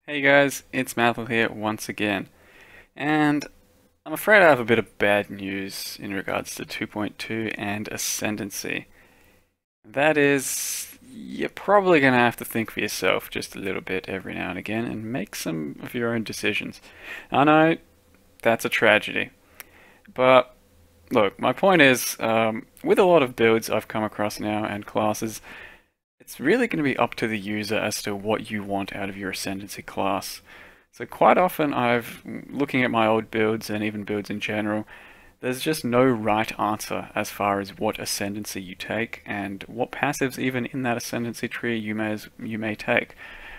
Hey guys, it's Mathel here once again, and I'm afraid I have a bit of bad news in regards to 2.2 and Ascendancy. That is, you're probably going to have to think for yourself just a little bit every now and again and make some of your own decisions. I know that's a tragedy, but look, my point is, with a lot of builds I've come across now and classes, it's really going to be up to the user as to what you want out of your Ascendancy class. So quite often looking at my old builds and even builds in general, there's just no right answer as far as what Ascendancy you take and what passives even in that Ascendancy tree you may take.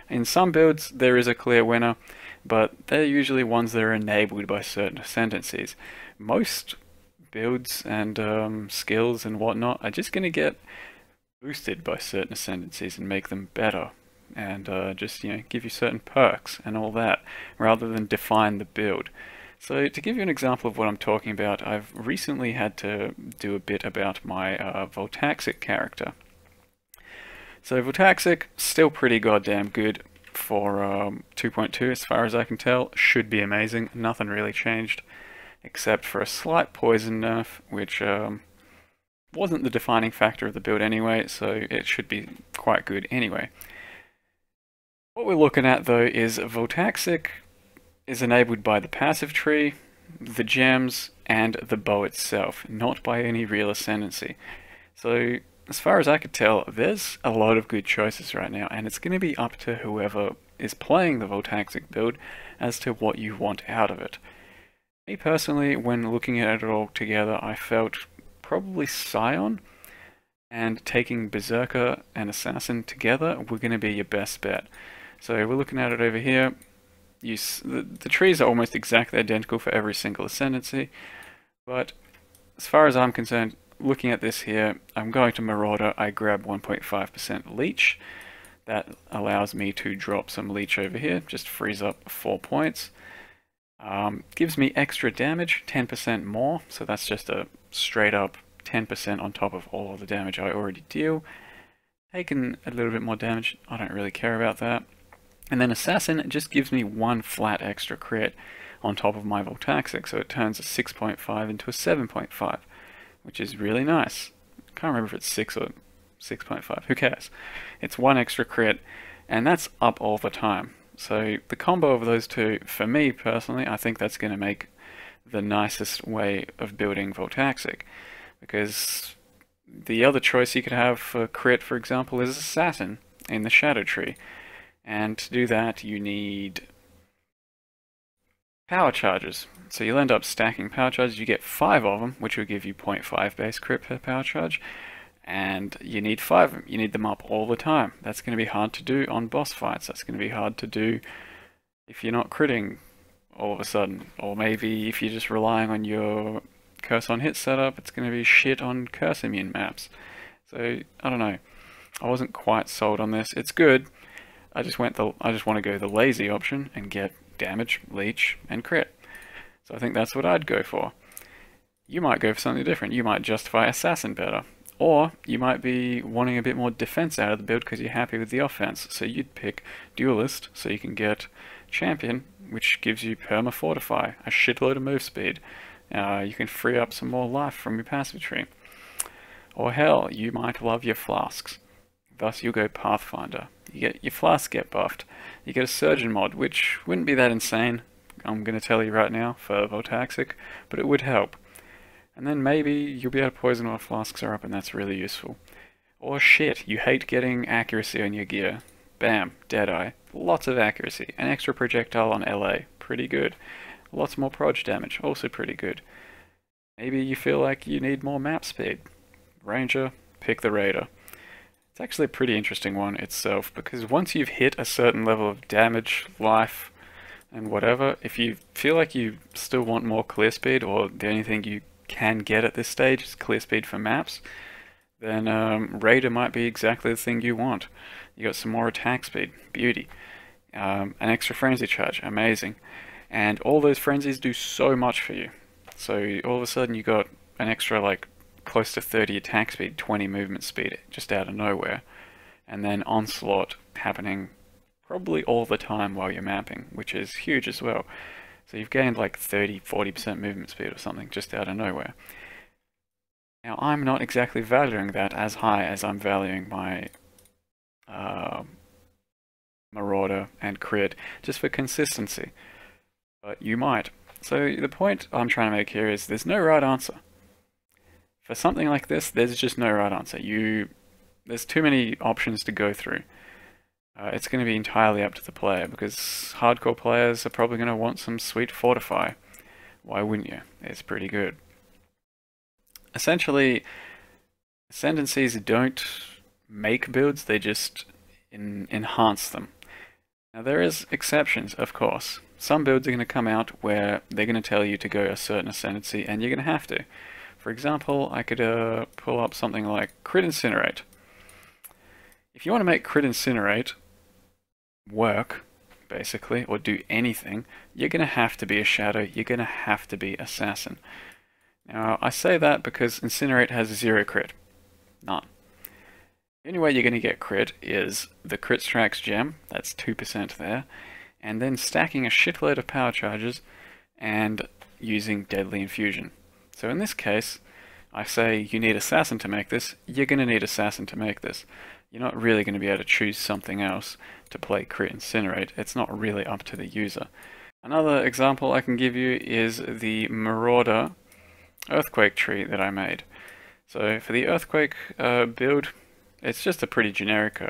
In some builds there is a clear winner, but they're usually ones that are enabled by certain Ascendancies. Most builds and skills and whatnot are just going to get boosted by certain ascendancies and make them better and just give you certain perks and all that rather than define the build. So to give you an example of what I'm talking about, I've recently had to do a bit about my Voltaxic character. So Voltaxic, still pretty goddamn good for 2.2 as far as I can tell. Should be amazing, nothing really changed except for a slight poison nerf, which wasn't the defining factor of the build anyway, so it should be quite good anyway. What we're looking at though is Voltaxic is enabled by the passive tree, the gems, and the bow itself, not by any real ascendancy. So as far as I could tell, there's a lot of good choices right now, and it's going to be up to whoever is playing the Voltaxic build as to what you want out of it. Me personally, when looking at it all together, I felt probably Scion and taking Berserker and Assassin together were going to be your best bet. So we're looking at it over here. The trees are almost exactly identical for every single ascendancy, but as far as I'm concerned, looking at this here, I'm going to Marauder. I grab 1.5% leech. That allows me to drop some leech over here, just frees up 4 points. Gives me extra damage, 10% more, so that's just a straight up 10% on top of all of the damage I already deal. Taking a little bit more damage, I don't really care about that. And then Assassin just gives me 1 flat extra crit on top of my Voltaxic, so it turns a 6.5 into a 7.5, which is really nice. I can't remember if it's 6 or 6.5, who cares? It's 1 extra crit, and that's up all the time. So the combo of those two, for me personally, I think that's going to make the nicest way of building Voltaxic. Because the other choice you could have for crit, for example, is Assassin in the Shadow Tree. And to do that, you need power charges. So you'll end up stacking power charges. You get 5 of them, which will give you 0.5 base crit per power charge. And you need 5 of them. You need them up all the time. That's going to be hard to do on boss fights. That's going to be hard to do if you're not critting all of a sudden. Or maybe if you're just relying on your curse on hit setup, it's going to be shit on curse immune maps. So, I don't know. I wasn't quite sold on this. It's good. I just want to go the lazy option and get damage, leech, and crit. So I think that's what I'd go for. You might go for something different. You might justify Assassin better. Or you might be wanting a bit more defense out of the build because you're happy with the offense. So you'd pick Duelist so you can get Champion, which gives you Perma Fortify, a shitload of move speed. You can free up some more life from your passive tree. Or hell, you might love your flasks. Thus you'll go Pathfinder. Your flasks get buffed. You get a Surgeon mod, which wouldn't be that insane, I'm going to tell you right now, for Voltaxic, but it would help. And then maybe you'll be able to poison while flasks are up, and that's really useful. Or shit, you hate getting accuracy on your gear. Bam, Deadeye. Lots of accuracy. An extra projectile on LA. Pretty good. Lots more proj damage. Also pretty good. Maybe you feel like you need more map speed. Ranger, pick the Raider. It's actually a pretty interesting one itself, because once you've hit a certain level of damage, life, and whatever, if you feel like you still want more clear speed, or the only thing you can get at this stage is clear speed for maps, then Raider might be exactly the thing you want. You got some more attack speed, beauty. An extra frenzy charge, amazing. And all those frenzies do so much for you. So all of a sudden you got an extra like close to 30 attack speed, 20 movement speed, just out of nowhere. And then Onslaught happening probably all the time while you're mapping, which is huge as well. So you've gained like 30-40% movement speed or something just out of nowhere. Now I'm not exactly valuing that as high as I'm valuing my Marauder and Crit, just for consistency. But you might. So the point I'm trying to make here is there's no right answer. For something like this, there's just no right answer. There's too many options to go through. It's going to be entirely up to the player, because hardcore players are probably going to want some sweet Fortify. Why wouldn't you? It's pretty good. Essentially, Ascendancies don't make builds, they just enhance them. Now there is exceptions, of course. Some builds are going to come out where they're going to tell you to go a certain Ascendancy, and you're going to have to. For example, I could pull up something like Crit Incinerate. If you want to make Crit Incinerate work, basically, or do anything, you're going to have to be a Shadow, you're going to have to be Assassin. Now, I say that because Incinerate has 0 crit. None. The only way you're going to get crit is the Crit Strikes gem, that's 2% there, and then stacking a shitload of power charges and using Deadly Infusion. So in this case, I say you need Assassin to make this, you're going to need Assassin to make this. You're not really going to be able to choose something else to play Crit Incinerate. It's not really up to the user. Another example I can give you is the Marauder Earthquake tree that I made. So for the Earthquake build, it's just a pretty generic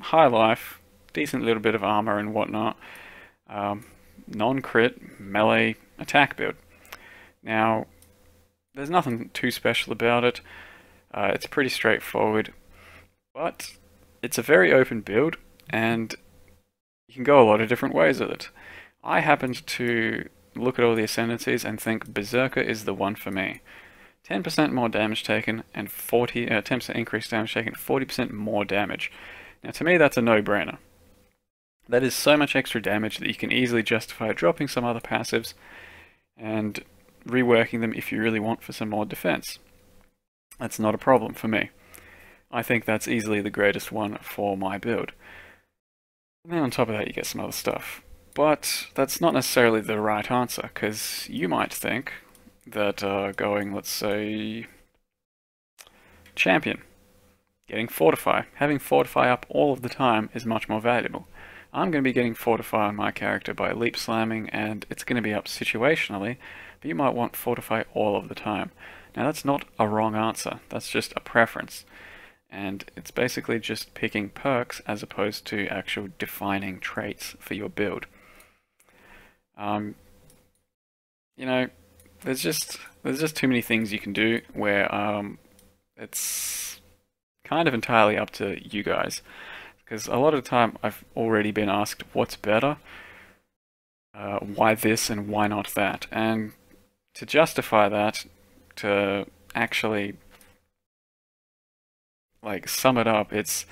high life, decent little bit of armor and whatnot, non-crit, melee attack build. Now, there's nothing too special about it. It's pretty straightforward, but it's a very open build, and you can go a lot of different ways with it. I happened to look at all the Ascendancies and think Berserker is the one for me. 10% more damage taken and 10% increased damage taken, 40% more damage. Now to me that's a no-brainer. That is so much extra damage that you can easily justify dropping some other passives and reworking them if you really want for some more defense. That's not a problem for me. I think that's easily the greatest one for my build. And then on top of that you get some other stuff. But that's not necessarily the right answer, because you might think that going, let's say, Champion, getting Fortify, having Fortify up all of the time is much more valuable. I'm going to be getting Fortify on my character by leap slamming, and it's going to be up situationally, but you might want Fortify all of the time. Now that's not a wrong answer, that's just a preference. And it's basically just picking perks as opposed to actual defining traits for your build. You know, there's just too many things you can do where it's kind of entirely up to you guys. Because a lot of the time I've already been asked what's better, why this and why not that. And to justify that, to actually like sum it up, it's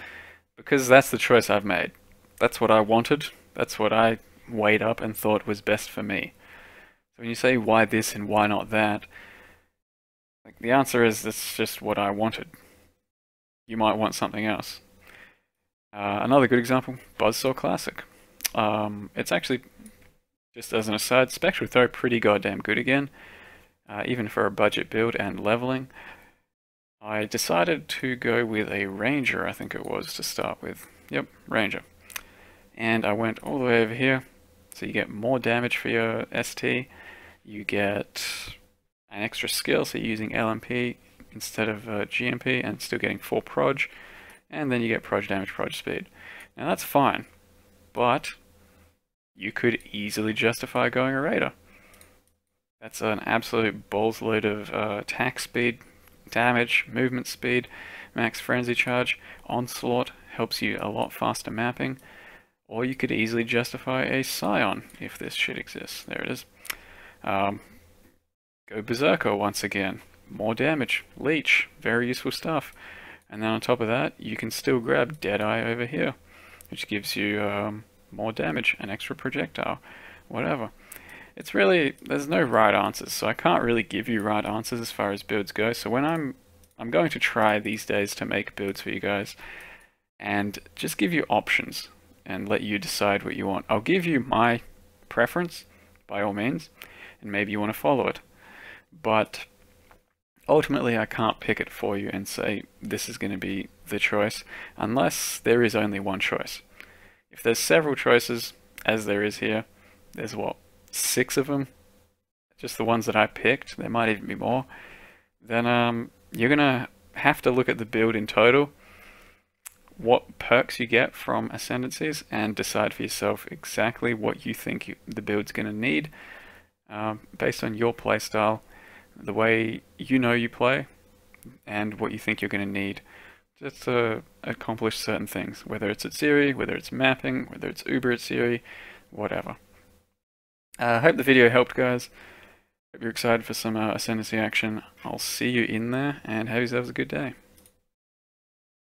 because that's the choice I've made. That's what I wanted, that's what I weighed up and thought was best for me. So when you say why this and why not that, like the answer is that's just what I wanted. You might want something else. Another good example, Buzzsaw Classic. It's actually, just as an aside, Spectral Throw pretty goddamn good again, even for a budget build and leveling. I decided to go with a Ranger, I think it was, to start with. Yep, Ranger. And I went all the way over here, so you get more damage for your ST, you get an extra skill, so you're using LMP instead of GMP, and still getting 4 proj, and then you get proj damage, proj speed. Now that's fine, but you could easily justify going a Raider. That's an absolute balls load of attack speed, damage, movement speed, max frenzy charge, onslaught, helps you a lot faster mapping, or you could easily justify a Scion if this shit exists. There it is. Go Berserker once again, more damage, leech, very useful stuff. And then on top of that, you can still grab Deadeye over here, which gives you more damage, an extra projectile, whatever. It's really, there's no right answers, so I can't really give you right answers as far as builds go. So when I'm going to try these days to make builds for you guys and just give you options. and let you decide what you want. I'll give you my preference, by all means, and maybe you want to follow it. But ultimately, I can't pick it for you and say this is going to be the choice, unless there is only one choice. If there's several choices, as there is here, there's what, 6 of them? Just the ones that I picked, there might even be more. Then you're going to have to look at the build in total, what perks you get from Ascendancies, and decide for yourself exactly what you think the build's going to need, based on your playstyle, the way you know you play, and what you think you're going to need just to accomplish certain things, whether it's at Siri, whether it's mapping, whether it's Uber at Siri, whatever. I hope the video helped, guys. Hope you're excited for some Ascendancy action. I'll see you in there, and have yourselves a good day.